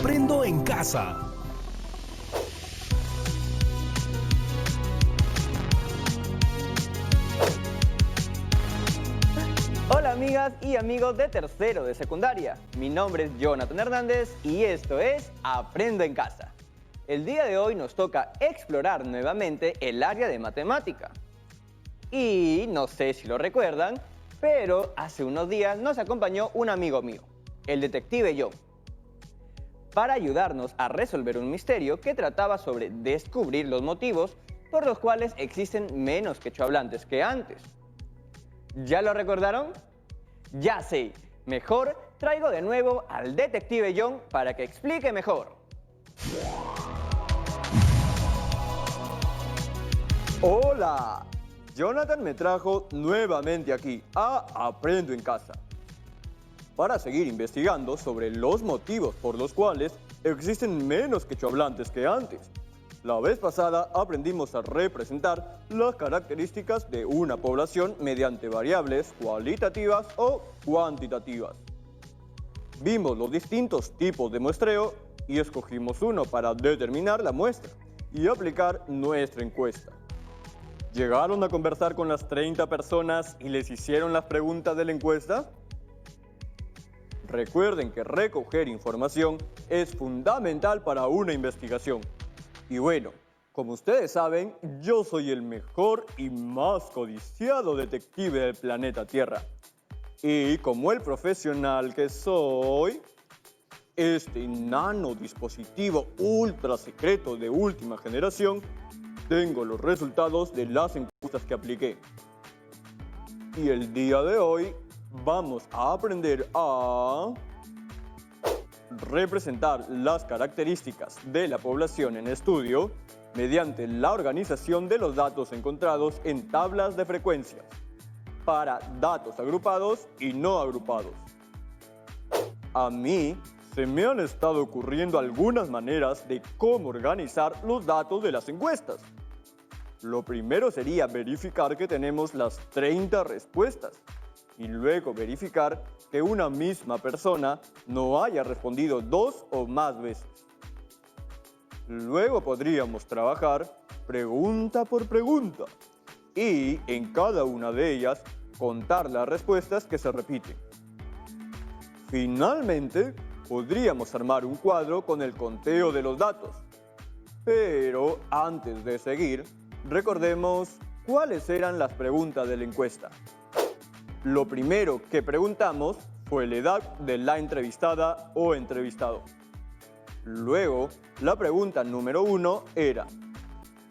Aprendo en Casa. Hola amigas y amigos de tercero de secundaria. Mi nombre es Jonathan Hernández y esto es Aprendo en Casa. El día de hoy nos toca explorar nuevamente el área de matemática. Y no sé si lo recuerdan, pero hace unos días nos acompañó un amigo mío, el detective John, para ayudarnos a resolver un misterio que trataba sobre descubrir los motivos por los cuales existen menos quechohablantes que antes. ¿Ya lo recordaron? Ya sé, mejor traigo de nuevo al detective John para que explique mejor. Hola, Jonathan me trajo nuevamente aquí a Aprendo en Casa para seguir investigando sobre los motivos por los cuales existen menos quechohablantes que antes. La vez pasada aprendimos a representar las características de una población mediante variables cualitativas o cuantitativas. Vimos los distintos tipos de muestreo y escogimos uno para determinar la muestra y aplicar nuestra encuesta. ¿Llegaron a conversar con las 30 personas y les hicieron las preguntas de la encuesta? Recuerden que recoger información es fundamental para una investigación. Y bueno, como ustedes saben, yo soy el mejor y más codiciado detective del planeta Tierra. Y como el profesional que soy, este nano dispositivo ultra secreto de última generación, tengo los resultados de las encuestas que apliqué. Y el día de hoy vamos a aprender a representar las características de la población en estudio mediante la organización de los datos encontrados en tablas de frecuencias para datos agrupados y no agrupados. A mí se me han estado ocurriendo algunas maneras de cómo organizar los datos de las encuestas. Lo primero sería verificar que tenemos las 30 respuestas y luego verificar que una misma persona no haya respondido 2 o más veces. Luego podríamos trabajar pregunta por pregunta y en cada una de ellas contar las respuestas que se repiten. Finalmente, podríamos armar un cuadro con el conteo de los datos. Pero antes de seguir, recordemos cuáles eran las preguntas de la encuesta. Lo primero que preguntamos fue la edad de la entrevistada o entrevistado. Luego, la pregunta número 1 era: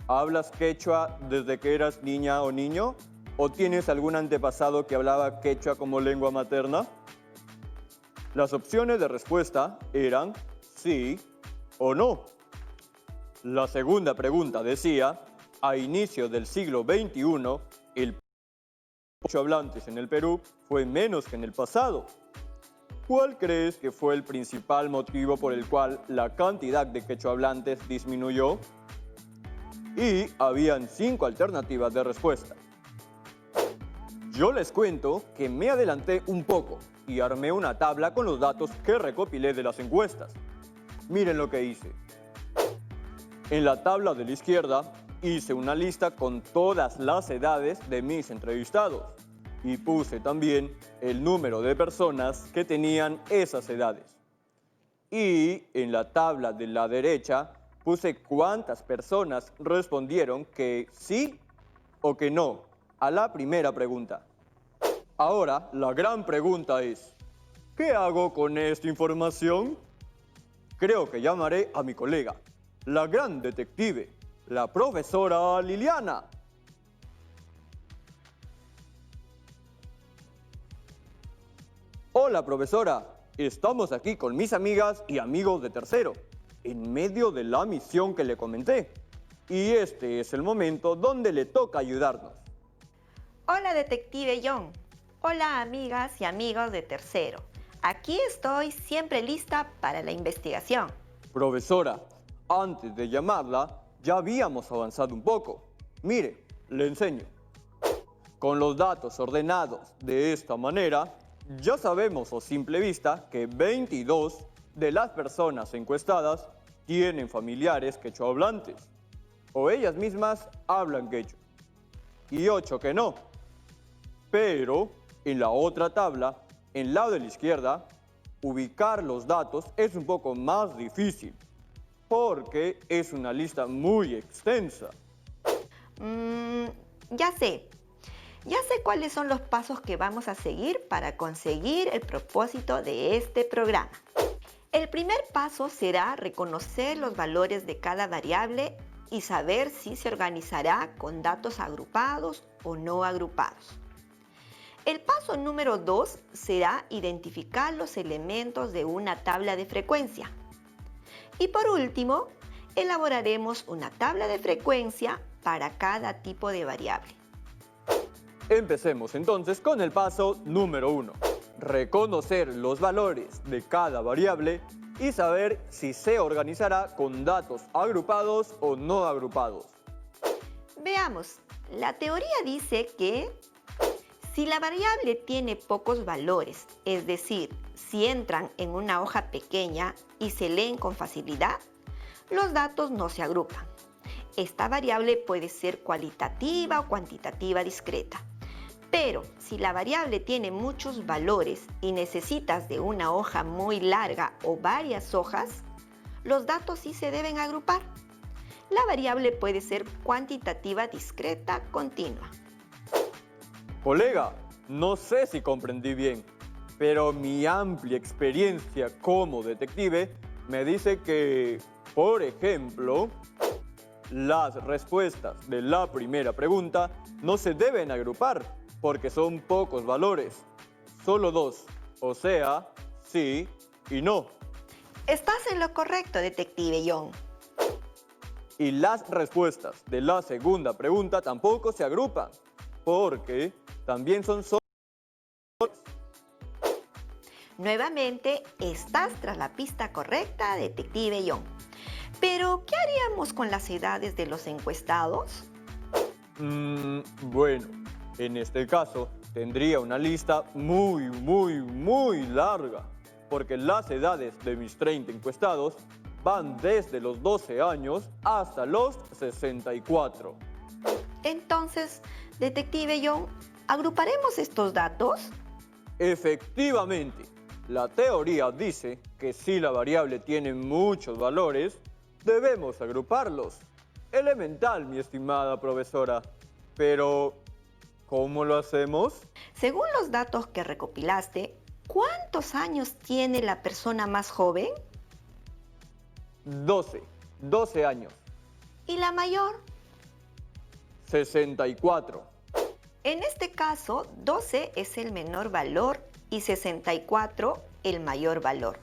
¿hablas quechua desde que eras niña o niño? ¿O tienes algún antepasado que hablaba quechua como lengua materna? Las opciones de respuesta eran sí o no. La segunda pregunta decía: a inicios del siglo XXI, el quechohablantes en el Perú fue menos que en el pasado. ¿Cuál crees que fue el principal motivo por el cual la cantidad de quechohablantes disminuyó? Y habían 5 alternativas de respuesta. Yo les cuento que me adelanté un poco y armé una tabla con los datos que recopilé de las encuestas. Miren lo que hice. En la tabla de la izquierda hice una lista con todas las edades de mis entrevistados y puse también el número de personas que tenían esas edades. Y en la tabla de la derecha puse cuántas personas respondieron que sí o que no a la primera pregunta. Ahora, la gran pregunta es: ¿qué hago con esta información? Creo que llamaré a mi colega, la gran detective, la profesora Liliana. Hola, profesora. Estamos aquí con mis amigas y amigos de tercero, en medio de la misión que le comenté. Y este es el momento donde le toca ayudarnos. Hola, detective John. Hola, amigas y amigos de tercero. Aquí estoy siempre lista para la investigación. Profesora, antes de llamarla, ya habíamos avanzado un poco. Mire, le enseño. Con los datos ordenados de esta manera, ya sabemos a simple vista que 22 de las personas encuestadas tienen familiares quechohablantes o ellas mismas hablan quechua y 8 que no. Pero en la otra tabla, en el lado de la izquierda, ubicar los datos es un poco más difícil porque es una lista muy extensa. Ya sé cuáles son los pasos que vamos a seguir para conseguir el propósito de este programa. El primer paso será reconocer los valores de cada variable y saber si se organizará con datos agrupados o no agrupados. El paso número 2 será identificar los elementos de una tabla de frecuencia. Y por último, elaboraremos una tabla de frecuencia para cada tipo de variable. Empecemos entonces con el paso número 1. Reconocer los valores de cada variable y saber si se organizará con datos agrupados o no agrupados. Veamos, la teoría dice que si la variable tiene pocos valores, es decir, si entran en una hoja pequeña y se leen con facilidad, los datos no se agrupan. Esta variable puede ser cualitativa o cuantitativa discreta. Pero si la variable tiene muchos valores y necesitas de una hoja muy larga o varias hojas, los datos sí se deben agrupar. La variable puede ser cuantitativa discreta continua. Colega, no sé si comprendí bien, pero mi amplia experiencia como detective me dice que, por ejemplo, las respuestas de la primera pregunta no se deben agrupar porque son pocos valores, solo 2, o sea, sí y no. Estás en lo correcto, detective John. Y las respuestas de la segunda pregunta tampoco se agrupan, porque también son solo. Nuevamente, estás tras la pista correcta, detective John. Pero, ¿qué haríamos con las edades de los encuestados? Bueno, en este caso tendría una lista muy larga, porque las edades de mis 30 encuestados van desde los 12 años hasta los 64. Entonces, detective John, ¿agruparemos estos datos? Efectivamente, la teoría dice que si la variable tiene muchos valores, debemos agruparlos. Elemental, mi estimada profesora. Pero, ¿cómo lo hacemos? Según los datos que recopilaste, ¿cuántos años tiene la persona más joven? 12 años. ¿Y la mayor? 64. En este caso, 12 es el menor valor y 64 el mayor valor.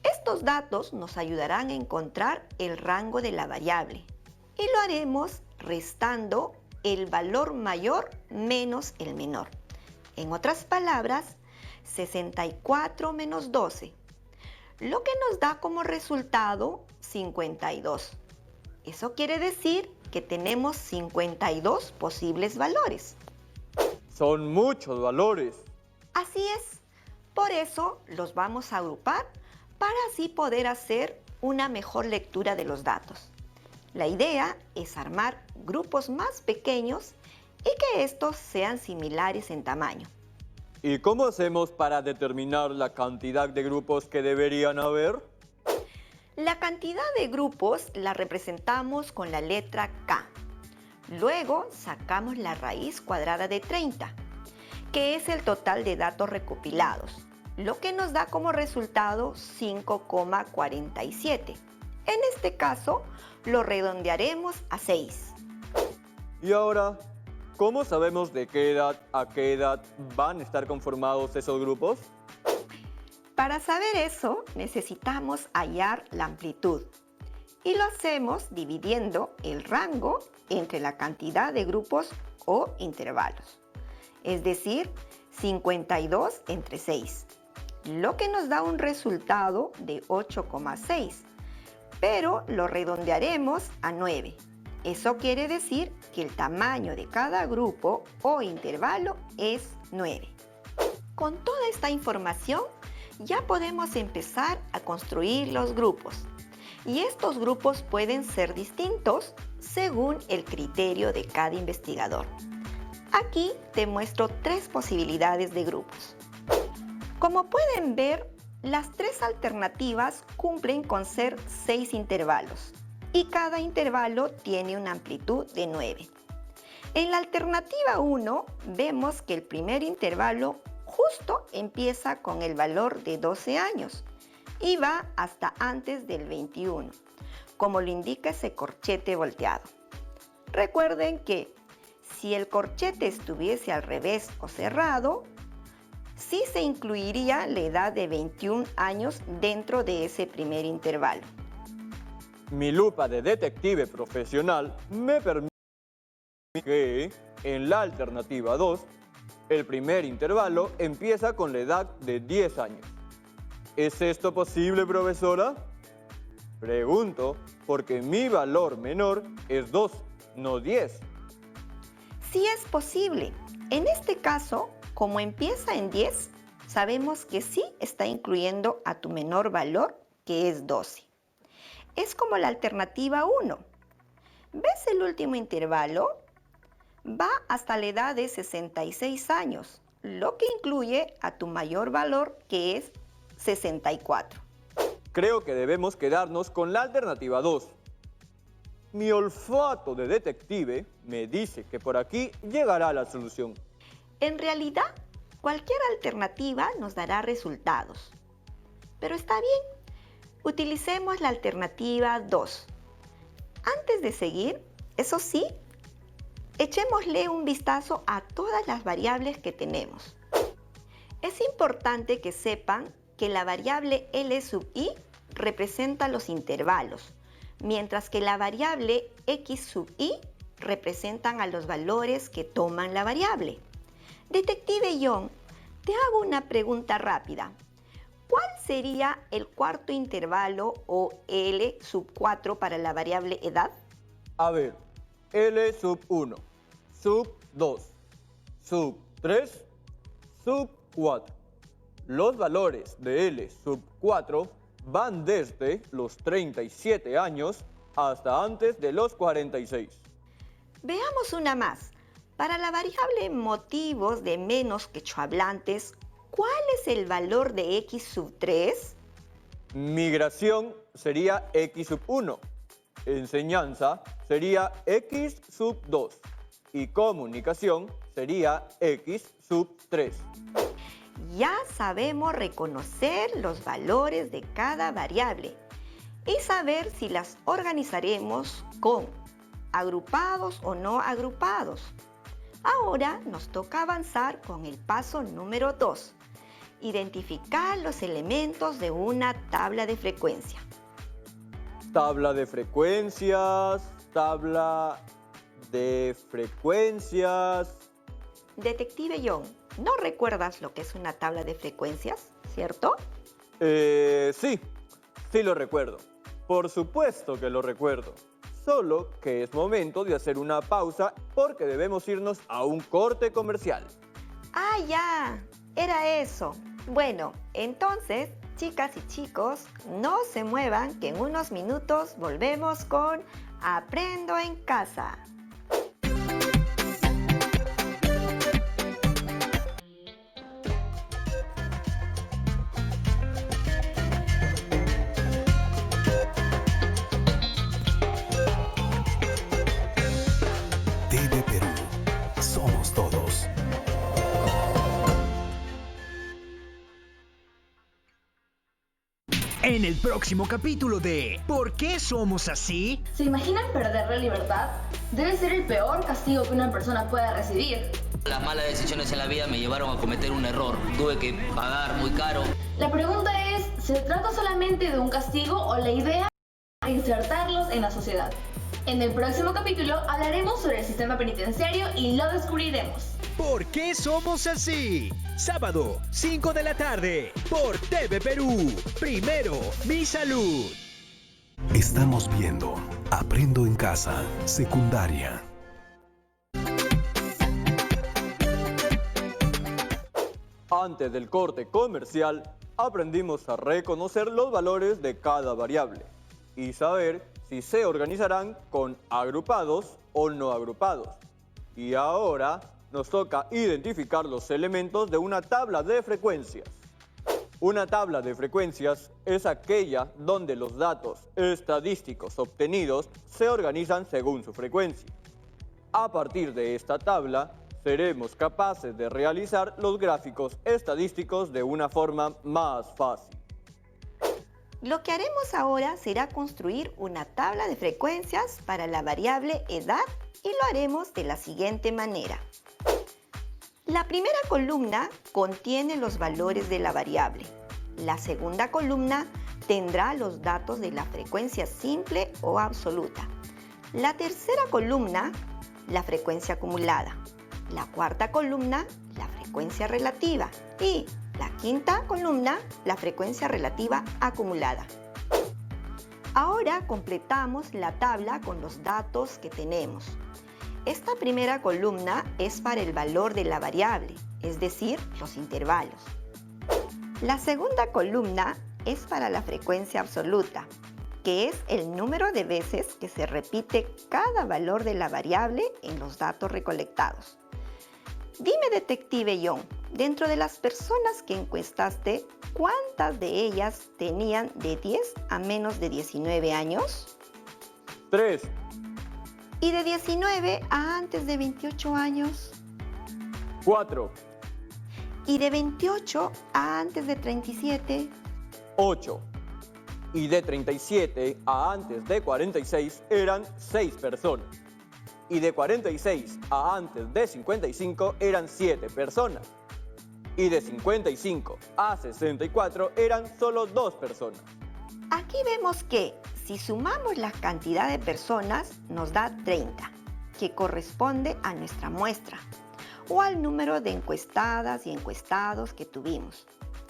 Estos datos nos ayudarán a encontrar el rango de la variable y lo haremos restando el valor mayor menos el menor. En otras palabras, 64 menos 12, lo que nos da como resultado 52. Eso quiere decir que tenemos 52 posibles valores. Son muchos valores. Así es. Por eso los vamos a agrupar para así poder hacer una mejor lectura de los datos. La idea es armar grupos más pequeños y que estos sean similares en tamaño. ¿Y cómo hacemos para determinar la cantidad de grupos que deberían haber? La cantidad de grupos la representamos con la letra K. Luego sacamos la raíz cuadrada de 30, que es el total de datos recopilados, lo que nos da como resultado 5,47. En este caso, lo redondearemos a 6. Y ahora, ¿cómo sabemos de qué edad a qué edad van a estar conformados esos grupos? Para saber eso, necesitamos hallar la amplitud. Y lo hacemos dividiendo el rango entre la cantidad de grupos o intervalos. Es decir, 52 entre 6, lo que nos da un resultado de 8,6. Pero lo redondearemos a 9. Eso quiere decir que el tamaño de cada grupo o intervalo es 9. Con toda esta información, ya podemos empezar a construir los grupos. Y estos grupos pueden ser distintos según el criterio de cada investigador. Aquí te muestro 3 posibilidades de grupos. Como pueden ver, las 3 alternativas cumplen con ser 6 intervalos y cada intervalo tiene una amplitud de 9. En la alternativa 1 vemos que el primer intervalo justo empieza con el valor de 12 años y va hasta antes del 21, como lo indica ese corchete volteado. Recuerden que si el corchete estuviese al revés o cerrado, sí se incluiría la edad de 21 años dentro de ese primer intervalo. Mi lupa de detective profesional me permite que en la alternativa 2, el primer intervalo empieza con la edad de 10 años. ¿Es esto posible, profesora? Pregunto porque mi valor menor es 2, no 10. Sí es posible. En este caso, como empieza en 10, sabemos que sí está incluyendo a tu menor valor, que es 12. Es como la alternativa 1. ¿Ves el último intervalo? Va hasta la edad de 66 años, lo que incluye a tu mayor valor, que es 64. Creo que debemos quedarnos con la alternativa 2. Mi olfato de detective me dice que por aquí llegará la solución. En realidad, cualquier alternativa nos dará resultados. Pero está bien, utilicemos la alternativa 2. Antes de seguir, eso sí, echémosle un vistazo a todas las variables que tenemos. Es importante que sepan que la variable L sub i representa los intervalos, mientras que la variable X sub i representan a los valores que toman la variable. Detective John, te hago una pregunta rápida. ¿Cuál sería el cuarto intervalo o L sub 4 para la variable edad? A ver, L sub 1, sub 2, sub 3, sub 4. Los valores de L sub 4 van desde los 37 años hasta antes de los 46. Veamos una más. Para la variable motivos de menos quechohablantes, ¿cuál es el valor de X sub 3? Migración sería X sub 1. Enseñanza sería X sub 2. Y comunicación sería X sub 3. Ya sabemos reconocer los valores de cada variable y saber si las organizaremos con agrupados o no agrupados. Ahora nos toca avanzar con el paso número 2. Identificar los elementos de una tabla de frecuencia. Tabla de frecuencias, tabla de frecuencias. Detective John, ¿no recuerdas lo que es una tabla de frecuencias, cierto? Sí lo recuerdo. Por supuesto que lo recuerdo. Solo que es momento de hacer una pausa porque debemos irnos a un corte comercial. ¡Ah, ya! Era eso. Bueno, entonces, chicas y chicos, no se muevan que en unos minutos volvemos con Aprendo en Casa. TV Perú. Somos todos. En el próximo capítulo de ¿Por qué somos así? ¿Se imaginan perder la libertad? Debe ser el peor castigo que una persona pueda recibir. Las malas decisiones en la vida me llevaron a cometer un error. Tuve que pagar muy caro. La pregunta es, ¿se trata solamente de un castigo o la idea es insertarlos en la sociedad? En el próximo capítulo hablaremos sobre el sistema penitenciario y lo descubriremos. ¿Por qué somos así? Sábado, 5 de la tarde, por TV Perú. Primero, mi salud. Estamos viendo Aprendo en Casa, secundaria. Antes del corte comercial, aprendimos a reconocer los valores de cada variable y saber si se organizarán con agrupados o no agrupados. Y ahora nos toca identificar los elementos de una tabla de frecuencias. Una tabla de frecuencias es aquella donde los datos estadísticos obtenidos se organizan según su frecuencia. A partir de esta tabla, seremos capaces de realizar los gráficos estadísticos de una forma más fácil. Lo que haremos ahora será construir una tabla de frecuencias para la variable edad y lo haremos de la siguiente manera. La primera columna contiene los valores de la variable. La segunda columna tendrá los datos de la frecuencia simple o absoluta. La tercera columna, la frecuencia acumulada. La cuarta columna, la frecuencia relativa. Y la quinta columna, la frecuencia relativa acumulada. Ahora completamos la tabla con los datos que tenemos. Esta primera columna es para el valor de la variable, es decir, los intervalos. La segunda columna es para la frecuencia absoluta, que es el número de veces que se repite cada valor de la variable en los datos recolectados. Dime, detective John, dentro de las personas que encuestaste, ¿cuántas de ellas tenían de 10 a menos de 19 años? 3. ¿Y de 19 a antes de 28 años? 4. ¿Y de 28 a antes de 37? 8. Y de 37 a antes de 46 eran 6 personas. Y de 46 a antes de 55 eran 7 personas. Y de 55 a 64 eran solo 2 personas. Aquí vemos que si sumamos la cantidad de personas nos da 30, que corresponde a nuestra muestra o al número de encuestadas y encuestados que tuvimos.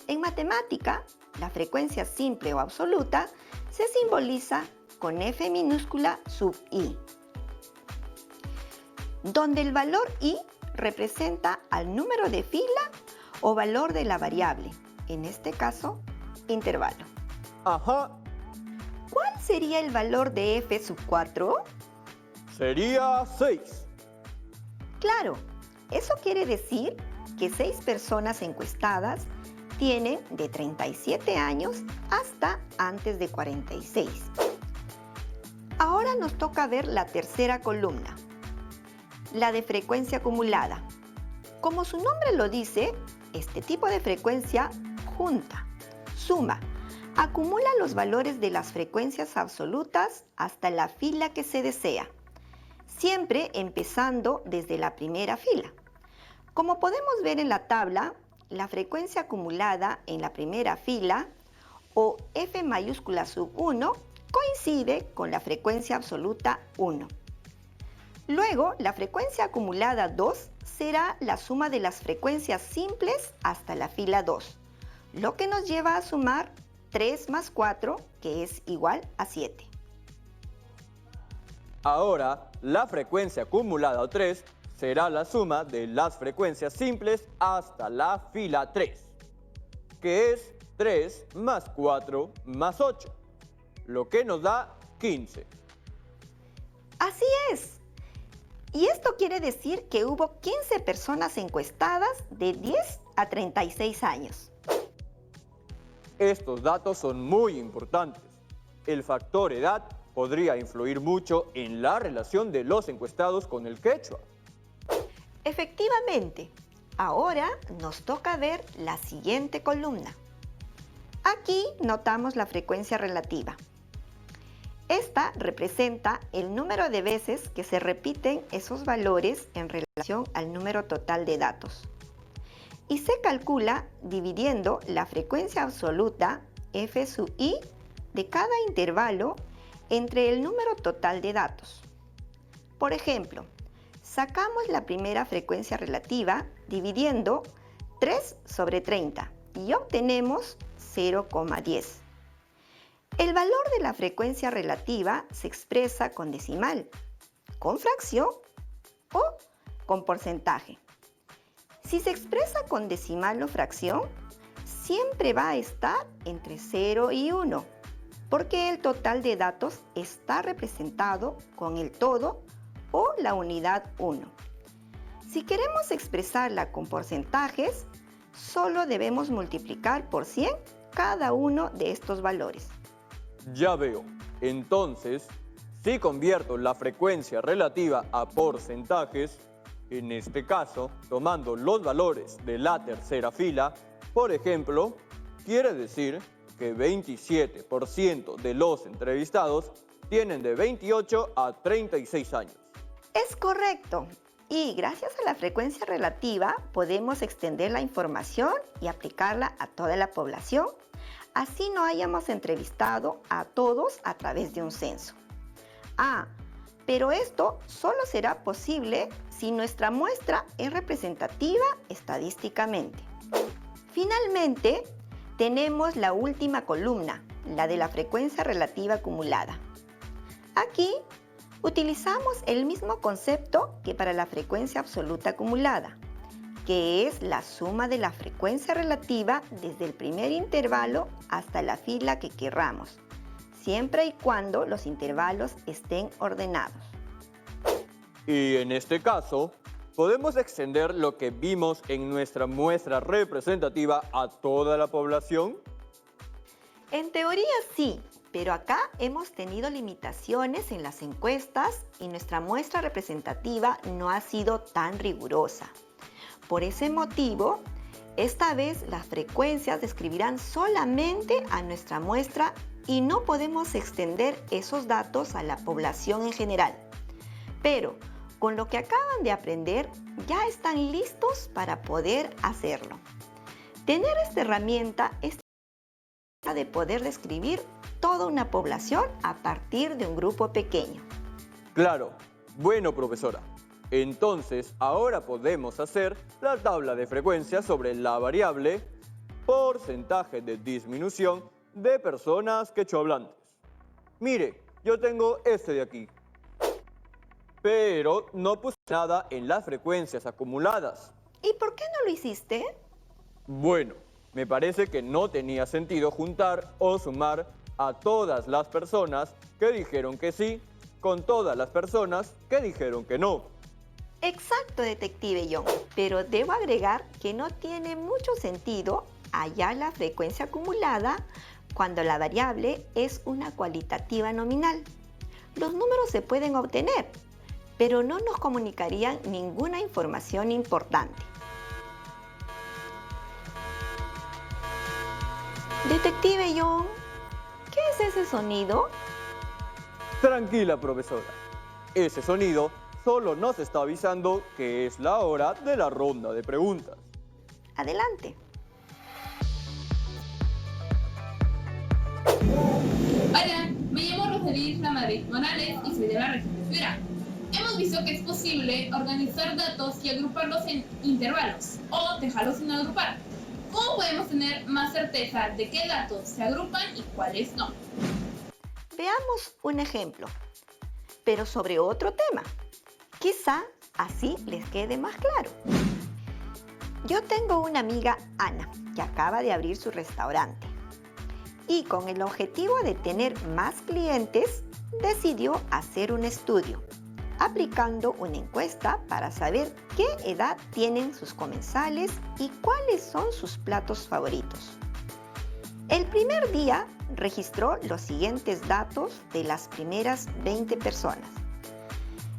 En matemática, la frecuencia simple o absoluta se simboliza con F minúscula sub i, donde el valor i representa al número de fila o valor de la variable, en este caso, intervalo. Ajá, ¿Cuál sería el valor de f sub 4? sería 6. Claro, eso quiere decir que 6 personas encuestadas tienen de 37 años hasta antes de 46. Ahora nos toca ver la tercera columna, la de frecuencia acumulada. Como su nombre lo dice, este tipo de frecuencia junta, suma, acumula los valores de las frecuencias absolutas hasta la fila que se desea, siempre empezando desde la primera fila. Como podemos ver en la tabla, la frecuencia acumulada en la primera fila, o F mayúscula sub 1, coincide con la frecuencia absoluta 1. Luego, la frecuencia acumulada 2 será la suma de las frecuencias simples hasta la fila 2, lo que nos lleva a sumar 3 más 4, que es igual a 7. Ahora, la frecuencia acumulada 3 será la suma de las frecuencias simples hasta la fila 3, que es 3 más 4 más 8, lo que nos da 15. Así es. Y esto quiere decir que hubo 15 personas encuestadas de 10 a 36 años. Estos datos son muy importantes. El factor edad podría influir mucho en la relación de los encuestados con el quechua. Efectivamente, ahora nos toca ver la siguiente columna. Aquí notamos la frecuencia relativa. Esta representa el número de veces que se repiten esos valores en relación al número total de datos. Y se calcula dividiendo la frecuencia absoluta f sub i de cada intervalo entre el número total de datos. Por ejemplo, sacamos la primera frecuencia relativa dividiendo 3 sobre 30 y obtenemos 0,10. El valor de la frecuencia relativa se expresa con decimal, con fracción o con porcentaje. Si se expresa con decimal o fracción, siempre va a estar entre 0 y 1, porque el total de datos está representado con el todo o la unidad 1. Si queremos expresarla con porcentajes, solo debemos multiplicar por 100 cada uno de estos valores. Ya veo. Entonces, si convierto la frecuencia relativa a porcentajes, en este caso, tomando los valores de la tercera fila, por ejemplo, quiere decir que 27% de los entrevistados tienen de 28 a 36 años. Es correcto. Y gracias a la frecuencia relativa podemos extender la información y aplicarla a toda la población. Así no hayamos entrevistado a todos a través de un censo. Pero esto solo será posible si nuestra muestra es representativa estadísticamente. Finalmente, tenemos la última columna, la de la frecuencia relativa acumulada. Aquí utilizamos el mismo concepto que para la frecuencia absoluta acumulada, que es la suma de la frecuencia relativa desde el primer intervalo hasta la fila que querramos, siempre y cuando los intervalos estén ordenados. Y en este caso, ¿podemos extender lo que vimos en nuestra muestra representativa a toda la población? En teoría sí, pero acá hemos tenido limitaciones en las encuestas y nuestra muestra representativa no ha sido tan rigurosa. Por ese motivo, esta vez las frecuencias describirán solamente a nuestra muestra y no podemos extender esos datos a la población en general. Pero con lo que acaban de aprender, ya están listos para poder hacerlo. Tener esta herramienta es de poder describir toda una población a partir de un grupo pequeño. Claro. Bueno, profesora. Entonces, ahora podemos hacer la tabla de frecuencia sobre la variable porcentaje de disminución de personas quechohablantes. Mire, yo tengo este de aquí. Pero no puse nada en las frecuencias acumuladas. ¿Y por qué no lo hiciste? Bueno, me parece que no tenía sentido juntar o sumar a todas las personas que dijeron que sí con todas las personas que dijeron que no. Exacto, detective John, pero debo agregar que no tiene mucho sentido hallar la frecuencia acumulada cuando la variable es una cualitativa nominal. Los números se pueden obtener, pero no nos comunicarían ninguna información importante. Detective John, ¿qué es ese sonido? Tranquila, profesora. Ese sonido solo nos está avisando que es la hora de la ronda de preguntas. Adelante. Hola, me llamo Rosalía Madrid Morales y soy de la región de Piura. Hemos visto que es posible organizar datos y agruparlos en intervalos o dejarlos sin agrupar. ¿Cómo podemos tener más certeza de qué datos se agrupan y cuáles no? Veamos un ejemplo, pero sobre otro tema. Quizá así les quede más claro. Yo tengo una amiga, Ana, que acaba de abrir su restaurante. Y con el objetivo de tener más clientes, decidió hacer un estudio, aplicando una encuesta para saber qué edad tienen sus comensales y cuáles son sus platos favoritos. El primer día registró los siguientes datos de las primeras 20 personas.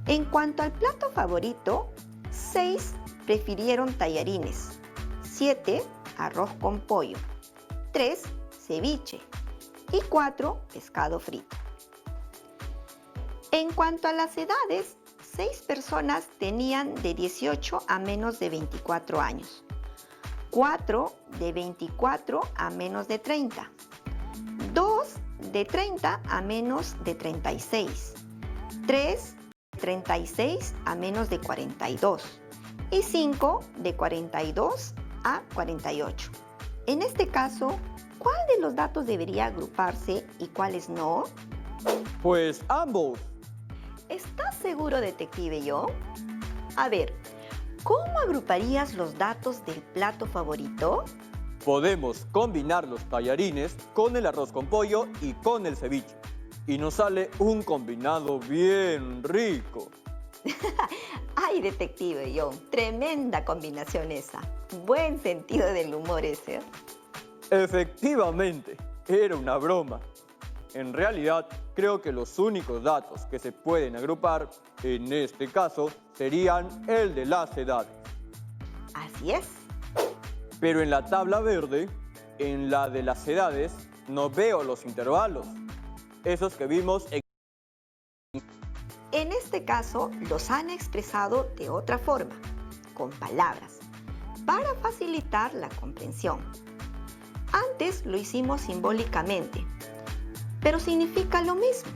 En cuanto al plato favorito, 6 prefirieron tallarines, 7 arroz con pollo, 3 ceviche y 4 pescado frito. En cuanto a las edades, 6 personas tenían de 18 a menos de 24 años, 4 de 24 a menos de 30, 2 de 30 a menos de 36, 3 de 36 a menos de 42 y 5 de 42 a 48. En este caso, ¿cuál de los datos debería agruparse y cuáles no? Pues ambos. ¿Estás seguro, detective John? A ver, ¿cómo agruparías los datos del plato favorito? Podemos combinar los tallarines con el arroz con pollo y con el ceviche. Y nos sale un combinado bien rico. Ay, detective John, tremenda combinación esa. Buen sentido del humor ese. Efectivamente, era una broma. En realidad, creo que los únicos datos que se pueden agrupar, en este caso, serían el de las edades. Así es. Pero en la tabla verde, en la de las edades, no veo los intervalos. Esos que vimos En este caso, los han expresado de otra forma, con palabras, para facilitar la comprensión. Antes lo hicimos simbólicamente, pero significa lo mismo.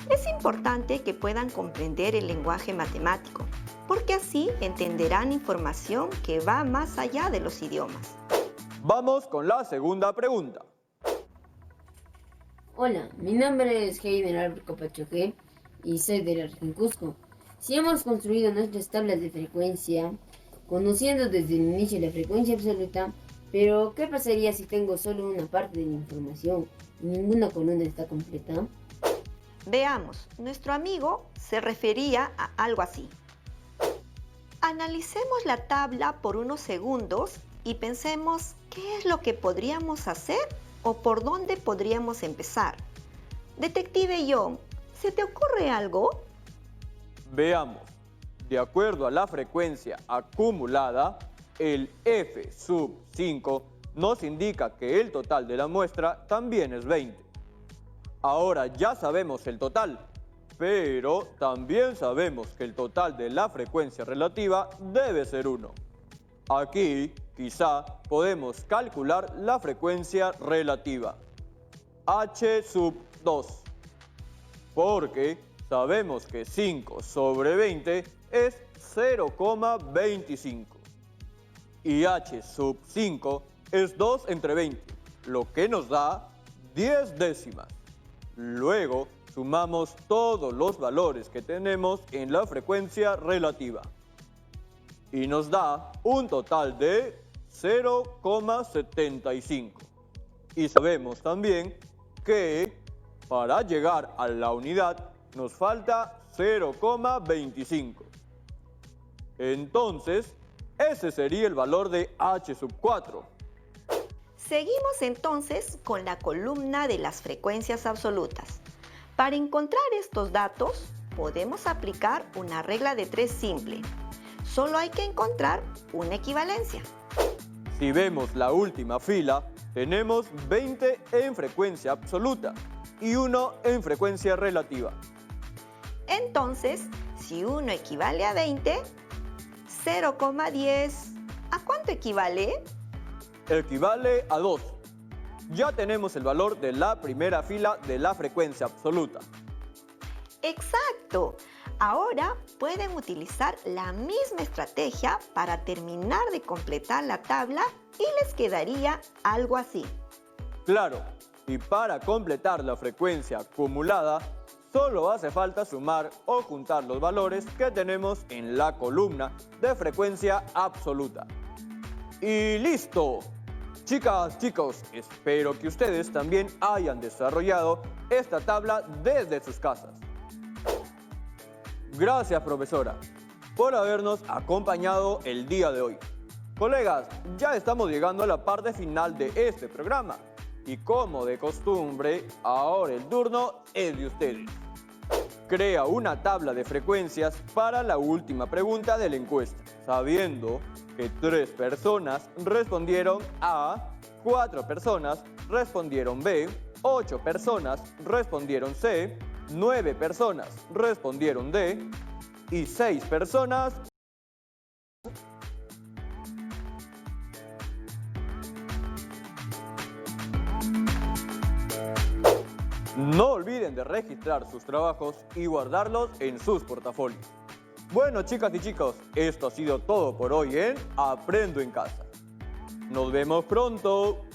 Es importante que puedan comprender el lenguaje matemático, porque así entenderán información que va más allá de los idiomas. Vamos con la segunda pregunta. Hola, mi nombre es Heider Alberto Pachoque y soy del Argen Cusco. Si hemos construido nuestras tablas de frecuencia, conociendo desde el inicio la frecuencia absoluta, pero ¿qué pasaría si tengo solo una parte de la información y ninguna columna está completa? Veamos, nuestro amigo se refería a algo así. Analicemos la tabla por unos segundos y pensemos qué es lo que podríamos hacer o por dónde podríamos empezar. Detective John, ¿se te ocurre algo? Veamos. De acuerdo a la frecuencia acumulada, el F sub 5 nos indica que el total de la muestra también es 20. Ahora ya sabemos el total, pero también sabemos que el total de la frecuencia relativa debe ser 1. Aquí, quizá, podemos calcular la frecuencia relativa, H sub 2, porque sabemos que 5 sobre 20 es 0,25 y H sub 5 es 2 entre 20, lo que nos da 10 décimas. Luego sumamos todos los valores que tenemos en la frecuencia relativa y nos da un total de 0,75. Y sabemos también que para llegar a la unidad nos falta 0,25. Entonces, ese sería el valor de H sub 4. Seguimos entonces con la columna de las frecuencias absolutas. Para encontrar estos datos, podemos aplicar una regla de 3 simple. Solo hay que encontrar una equivalencia. Si vemos la última fila, tenemos 20 en frecuencia absoluta y 1 en frecuencia relativa. Entonces, si 1 equivale a 20, 0,10, ¿a cuánto equivale? Equivale a 2. Ya tenemos el valor de la primera fila de la frecuencia absoluta. ¡Exacto! Ahora pueden utilizar la misma estrategia para terminar de completar la tabla y les quedaría algo así. Claro, y para completar la frecuencia acumulada, solo hace falta sumar o juntar los valores que tenemos en la columna de frecuencia absoluta. ¡Y listo! Chicas, chicos, espero que ustedes también hayan desarrollado esta tabla desde sus casas. Gracias, profesora, por habernos acompañado el día de hoy. Colegas, ya estamos llegando a la parte final de este programa. Y como de costumbre, ahora el turno es de ustedes. Crea una tabla de frecuencias para la última pregunta de la encuesta, sabiendo que 3 personas respondieron A, 4 personas respondieron B, 8 personas respondieron C, 9 personas respondieron D y 6 personas... No olviden de registrar sus trabajos y guardarlos en sus portafolios. Bueno, chicas y chicos, esto ha sido todo por hoy en Aprendo en Casa. Nos vemos pronto.